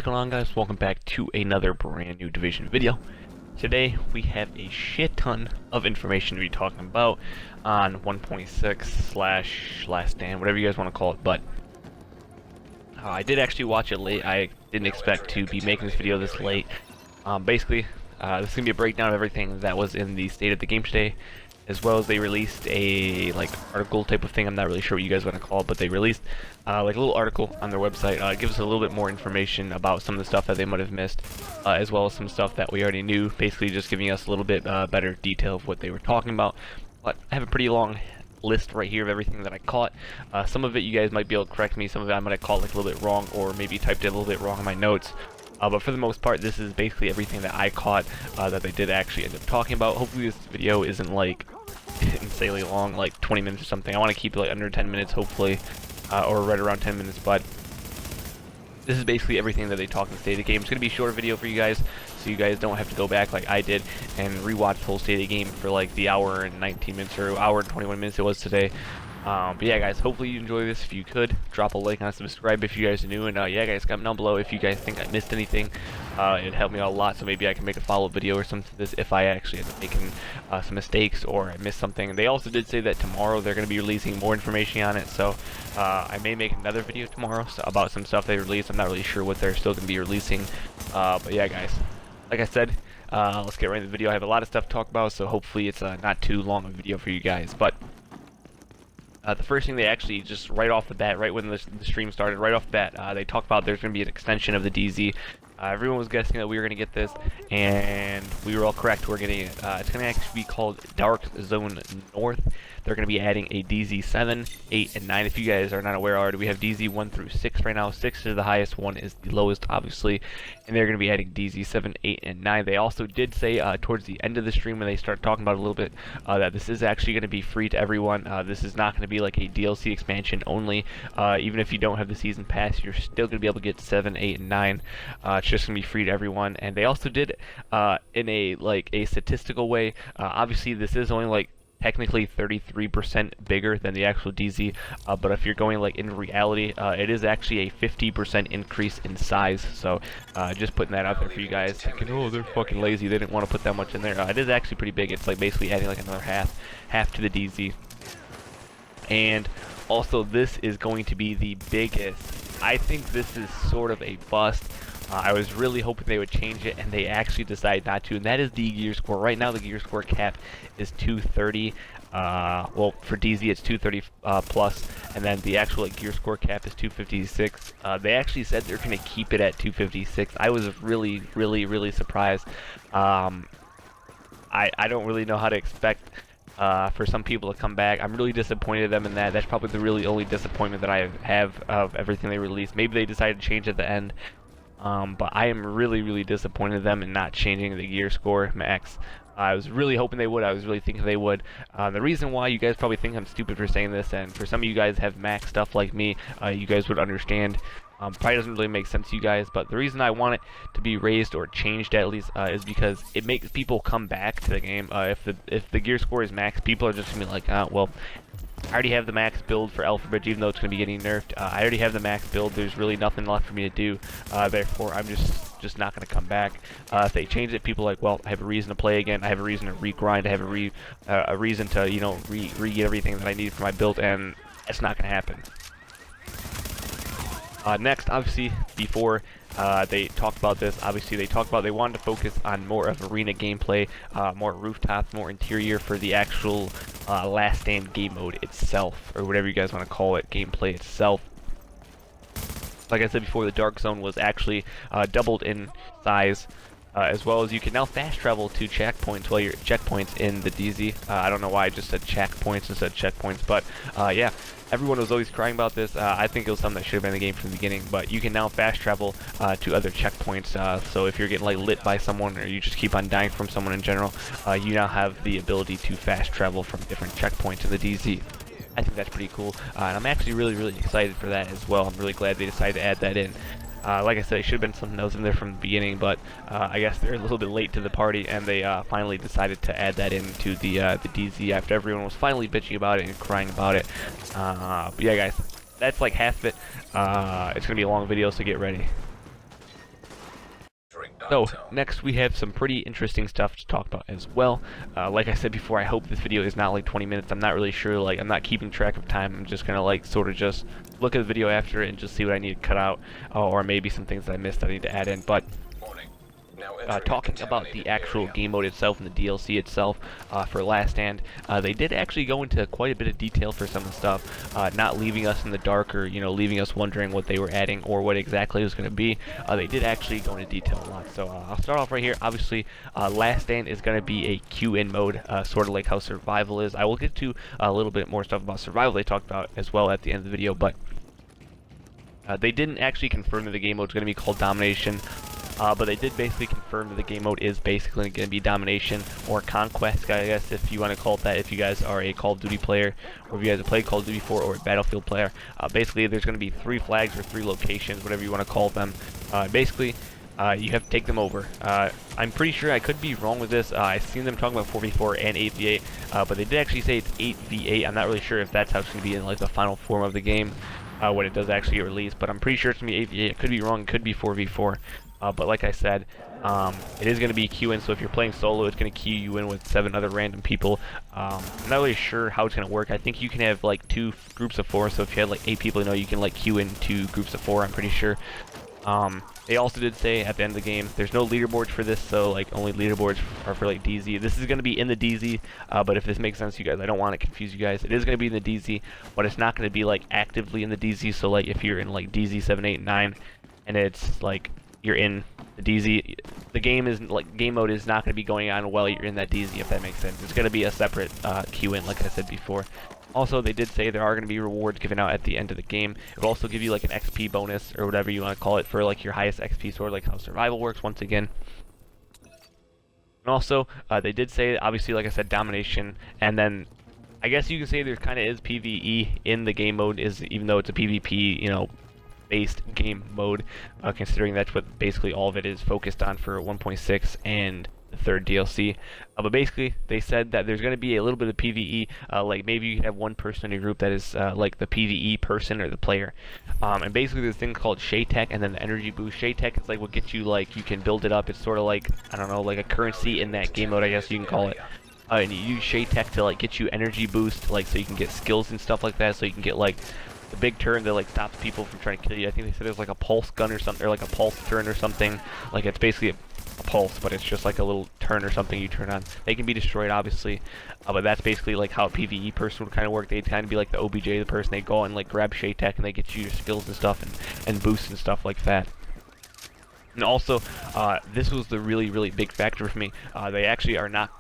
going on, guys? Welcome back to another brand new Division video. Today we have a shit ton of information to be talking about on 1.6 slash last stand, whatever you guys want to call it. But I did actually watch it late. I didn't expect to be making this video this late. Basically, this is gonna be a breakdown of everything that was in the state of the game today, as well as they released a article type of thing. I'm not really sure what you guys want to call it, but they released a little article on their website. It gives us a little bit more information about some of the stuff that they might have missed, as well as some stuff that we already knew, basically just giving us a little bit better detail of what they were talking about. But I have a pretty long list right here of everything that I caught. Some of it you guys might be able to correct me, some of it I might have caught a little bit wrong, or maybe typed it a little bit wrong in my notes. But for the most part, this is basically everything that I caught that they did actually end up talking about. Hopefully this video isn't insanely long, like 20 minutes or something. I want to keep it under 10 minutes, hopefully, or right around 10 minutes, but this is basically everything that they talked in the state of the game. It's going to be a shorter video for you guys, so you guys don't have to go back like I did and rewatch the whole state of the game for like the hour and 19 minutes or hour and 21 minutes it was today. But yeah, guys, hopefully you enjoy this. If you could, drop a like and subscribe if you guys are new. And yeah, guys, comment down below if you guys think I missed anything. It'd help me out a lot, so maybe I can make a follow-up video or something to this if I actually end up making some mistakes or I missed something. And they also did say that tomorrow they're going to be releasing more information on it, so I may make another video tomorrow about some stuff they released. I'm not really sure what they're still going to be releasing. But yeah, guys, like I said, let's get right into the video. I have a lot of stuff to talk about, so hopefully it's not too long a video for you guys. But the first thing they actually, just right off the bat, right when the stream started, right off the bat, they talked about there's going to be an extension of the DZ. Everyone was guessing that we were going to get this, and we were all correct. We're getting it. It's going to actually be called Dark Zone North. They're going to be adding a DZ 7, 8, and 9. If you guys are not aware already, we have DZ 1 through 6 right now. 6 is the highest, 1 is the lowest, obviously. And they're going to be adding DZ 7, 8, and 9. They also did say towards the end of the stream, when they start talking about it a little bit, that this is actually going to be free to everyone. This is not going to be like a DLC expansion only. Even if you don't have the season pass, you're still going to be able to get 7, 8, and 9. It's just going to be free to everyone. And they also did, in a statistical way, obviously this is only technically 33% bigger than the actual DZ, but if you're going in reality, it is actually a 50% increase in size. So just putting that out there for you guys thinking, oh, they're fucking lazy, they didn't want to put that much in there. It is actually pretty big. It's basically adding another half to the DZ. And also, this is going to be the biggest. I think this is sort of a bust. I was really hoping they would change it, and they actually decided not to, and that is the gear score. Right now, the gear score cap is 230. Well, for DZ, it's 230 plus, and then the actual get score cap is 256. They actually said they're going to keep it at 256. I was really, really, really surprised. I don't really know how to expect for some people to come back. I'm really disappointed in them in that. That's probably the really only disappointment that I have of everything they released. Maybe they decided to change at the end. But I am really, really disappointed in them in not changing the gear score max. I was really hoping they would. I was really thinking they would. The reason why, you guys probably think I'm stupid for saying this, and for some of you guys have max stuff like me, you guys would understand. Probably doesn't really make sense to you guys, but the reason I want it to be raised or changed at least is because it makes people come back to the game. If the gear score is max, people are just gonna be like, well, I already have the max build for Alpha Bridge, even though it's going to be getting nerfed. I already have the max build. There's really nothing left for me to do. Therefore, I'm just not going to come back. If they change it, people are like, well, I have a reason to play again. I have a reason to regrind. I have a reason to, re-get everything that I need for my build, and it's not going to happen. Next, obviously, before they talked about this, obviously they talked about they wanted to focus on more of arena gameplay, more rooftops, more interior for the actual last stand game mode itself, or whatever you guys want to call it, gameplay itself. Like I said before, the Dark Zone was actually doubled in size, as well as you can now fast travel to checkpoints while you're checkpoints in the DZ. I don't know why I just said checkpoints instead of checkpoints, but yeah. Everyone was always crying about this. I think it was something that should have been in the game from the beginning, but you can now fast travel to other checkpoints. So if you're getting lit by someone, or you just keep on dying from someone in general, you now have the ability to fast travel from different checkpoints in the DZ. I think that's pretty cool, and I'm actually really, really excited for that as well. I'm really glad they decided to add that in. Like I said, it should have been something that was in there from the beginning, but I guess they're a little bit late to the party, and they finally decided to add that into the DZ after everyone was finally bitching about it and crying about it. But yeah, guys, that's half of it. It's going to be a long video, so get ready. So, next we have some pretty interesting stuff to talk about as well. Like I said before, I hope this video is not like 20 minutes. I'm not really sure, like, I'm not keeping track of time. I'm just gonna, like, sort of just look at the video after it and just see what I need to cut out, or maybe some things that I missed that I need to add in. But talking about the actual game mode itself and the DLC itself for Last Stand, they did actually go into quite a bit of detail for some of the stuff, not leaving us in the dark or, you know, leaving us wondering what they were adding or what exactly it was going to be. They did actually go into detail a lot. So I'll start off right here. Obviously, Last Stand is going to be a queue-in mode, sort of like how Survival is. I will get to a little bit more stuff about Survival they talked about as well at the end of the video, but they didn't actually confirm that the game mode is going to be called Domination. But they did basically confirm that the game mode is basically going to be Domination or Conquest, I guess, if you want to call it that, if you guys are a Call of Duty player, or if you guys have played Call of Duty 4 or a Battlefield player. Basically, there's going to be 3 flags or 3 locations, whatever you want to call them. Basically, you have to take them over. I'm pretty sure, I could be wrong with this, I've seen them talking about 4v4 and 8v8, but they did actually say it's 8v8. I'm not really sure if that's how it's going to be in like the final form of the game, when it does actually get released, but I'm pretty sure it's going to be 8v8. It could be wrong, it could be 4v4. But like I said, it is going to be queue-in, so if you're playing solo, it's going to queue you in with 7 other random people. I'm not really sure how it's going to work. I think you can have like 2 groups of 4, so if you had like 8 people, you know, you can like queue in 2 groups of 4, I'm pretty sure. They also did say at the end of the game, there's no leaderboards for this, so like only leaderboards are for like DZ. This is going to be in the DZ, but if this makes sense to you guys, I don't want to confuse you guys. It is going to be in the DZ, but it's not going to be like actively in the DZ, so like if you're in like DZ 7, 8, 9, and it's like you're in the DZ, the game is like game mode is not going to be going on while you're in that DZ, if that makes sense. It's going to be a separate queue-in, like I said before. Also, they did say there are going to be rewards given out at the end of the game. It will also give you like an XP bonus or whatever you want to call it for like your highest XP score, like how Survival works once again. And also, they did say, obviously, like I said, Domination, and then I guess you can say there kind of is PvE in the game mode, even though it's a PvP, you know, based game mode, considering that's what basically all of it is focused on for 1.6 and the 3rd DLC. But basically, they said that there's going to be a little bit of PvE, like maybe you have one person in your group that is like the PvE person or the player. And basically there's things called Shay Tech and then the energy boost. Shay Tech is like what gets you, like, you can build it up. It's sort of like, I don't know, like a currency in that game mode, I guess you can call it. And you use Shay Tech to like get you energy boost, like so you can get skills and stuff like that, so you can get like the big turn that like stops people from trying to kill you. I think they said there's like a pulse gun or something, or like a pulse turn or something. Like it's basically a pulse, but it's just like a little turn or something you turn on. They can be destroyed, obviously, but that's basically like how a PvE person would kind of work. They'd kind of be like the OBJ, the person. They go and like grab Shay Tech and they get you your skills and stuff and boosts and stuff like that. And also, this was the really big factor for me. They actually are not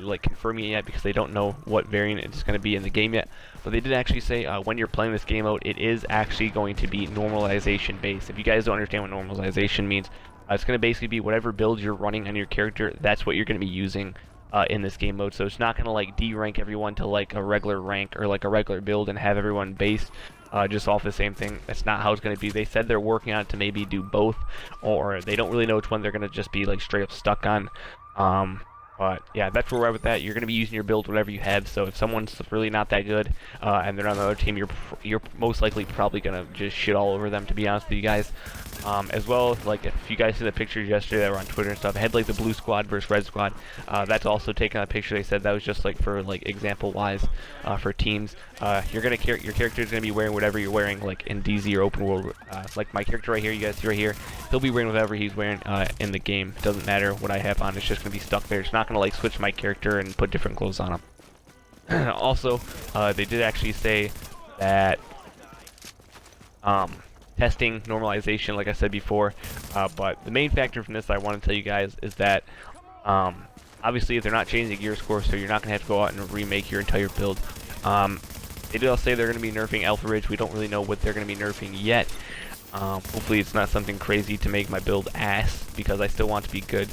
like confirming it yet because they don't know what variant it's going to be in the game yet. But they did actually say when you're playing this game mode, it is actually going to be normalization based. If you guys don't understand what normalization means, it's going to basically be whatever build you're running on your character, that's what you're going to be using in this game mode. So it's not going to like D-rank everyone to like a regular rank or like a regular build and have everyone based just off the same thing. That's not how it's going to be. They said they're working on it to maybe do both, or they don't really know which one they're going to just be like straight up stuck on. But yeah, that's where we're at with that. You're going to be using your build whatever you have, so if someone's really not that good and they're on the other team, you're most likely probably going to just shit all over them, to be honest with you guys. As well, like if you guys see the pictures yesterday that were on Twitter and stuff, it had like the blue squad versus red squad. That's also taken a picture. They said that was just like for like example wise for teams. Your character is gonna be wearing whatever you're wearing, like in DZ or open world. Like my character right here, you guys see right here, he'll be wearing whatever he's wearing in the game. It doesn't matter what I have on. It's just gonna be stuck there. It's not gonna like switch my character and put different clothes on him. Also, they did actually say that testing normalization, like I said before, but the main factor from this I want to tell you guys is that obviously they're not changing the gear score, so you're not going to have to go out and remake your entire build. They did also say they're going to be nerfing Alpha Ridge. We don't really know what they're going to be nerfing yet. Hopefully it's not something crazy to make my build ass, because I still want to be good.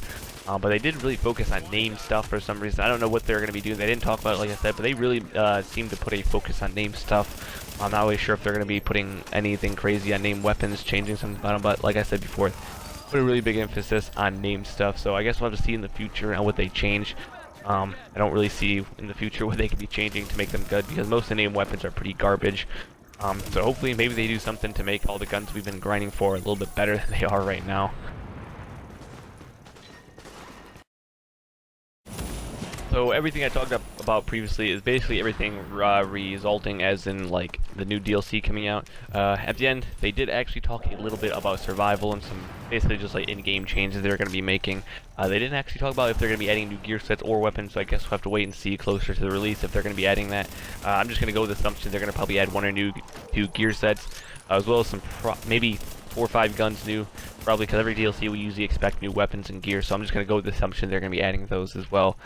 But they did really focus on name stuff for some reason. I don't know what they're going to be doing. They didn't talk about it, like I said, but they really seem to put a focus on name stuff. I'm not really sure if they're going to be putting anything crazy on name weapons, changing something about them, but like I said before, put a really big emphasis on name stuff. So I guess we'll have to see in the future on what they change. I don't really see in the future what they could be changing to make them good, because most of the name weapons are pretty garbage. So hopefully maybe they do something to make all the guns we've been grinding for a little bit better than they are right now. So everything I talked about previously is basically everything resulting as in like the new DLC coming out. At the end, they did actually talk a little bit about survival and some basically just like in-game changes they're going to be making. They didn't actually talk about if they're going to be adding new gear sets or weapons, so I guess we'll have to wait and see closer to the release if they're going to be adding that. I'm just going to go with the assumption they're going to probably add one or two gear sets, as well as some maybe 4 or 5 guns new, probably because every DLC we usually expect new weapons and gear, so I'm just going to go with the assumption they're going to be adding those as well.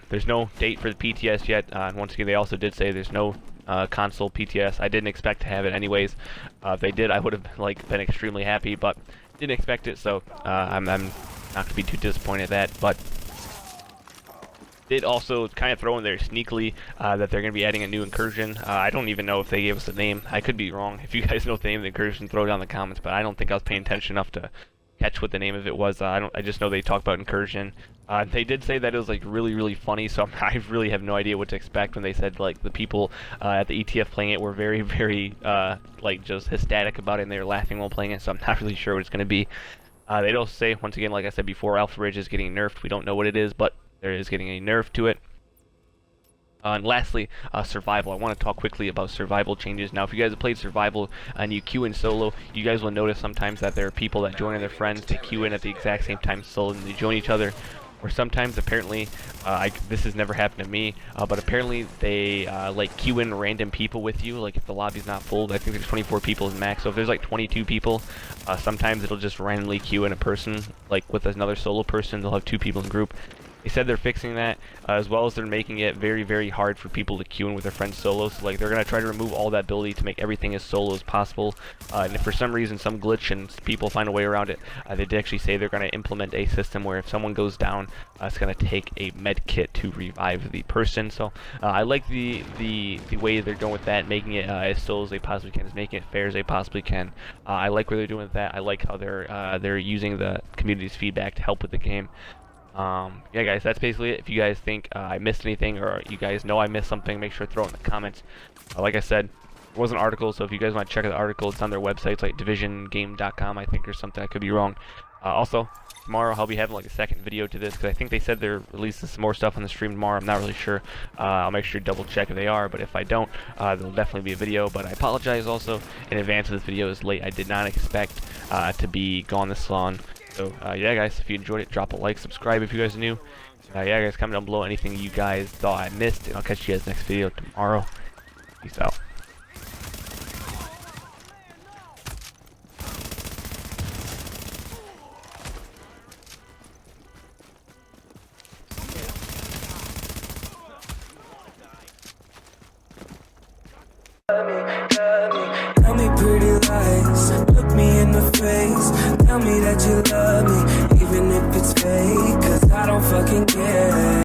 There's no date for the PTS yet, and once again they also did say there's no console PTS. I didn't expect to have it anyways. If they did, I would have been extremely happy, but didn't expect it, so I'm not going to be too disappointed at that. But did also kind of throw in there sneakily that they're going to be adding a new Incursion. I don't even know if they gave us a name. I could be wrong. If you guys know the name of the Incursion, throw it down in the comments, but I don't think I was paying attention enough to catch what the name of it was. I just know they talked about Incursion. They did say that it was like really funny, so I really have no idea what to expect when they said like the people at the ETF playing it were very like just ecstatic about it and they were laughing while playing it, so I'm not really sure what it's going to be. They also say, once again, like I said before, Alpha Ridge is getting nerfed. We don't know what it is, but there is getting a nerf to it. And lastly, survival. I want to talk quickly about survival changes. Now, if you guys have played survival and you queue in solo, you guys will notice sometimes that there are people that join in their friends to queue in at the exact same time solo and they join each other. Or sometimes, apparently, this has never happened to me, but apparently they like queue in random people with you. Like if the lobby's not full, I think there's 24 people is max. So if there's like 22 people, sometimes it'll just randomly queue in a person, like with another solo person. They'll have 2 people in the group. They said they're fixing that, as well as they're making it very hard for people to queue in with their friends solo. So like they're gonna try to remove all that ability to make everything as solo as possible. And if for some reason, some glitch and people find a way around it, they did actually say they're gonna implement a system where if someone goes down, it's gonna take a med kit to revive the person. So I like the way they're going with that, making it as solo as they possibly can, making it fair as they possibly can. I like what they're doing with that. I like how they're using the community's feedback to help with the game. Yeah guys, that's basically it. If you guys think I missed anything or you guys know I missed something, make sure to throw it in the comments. Like I said, it was an article, so if you guys want to check out the article, it's on their website. It's like divisiongame.com, I think, or something. I could be wrong. Also, tomorrow I'll be having like a second video to this because I think they said they're releasing some more stuff on the stream tomorrow. I'm not really sure. I'll make sure to double check if they are, but if I don't, there'll definitely be a video. But I apologize also in advance of this video is late. I did not expect to be gone this long. So yeah guys, if you enjoyed it, drop a like, subscribe if you guys are new. Yeah guys, comment down below anything you guys thought I missed, and I'll catch you guys next video tomorrow. Peace out. Tell me pretty lies, look me in the face, tell me that you love me.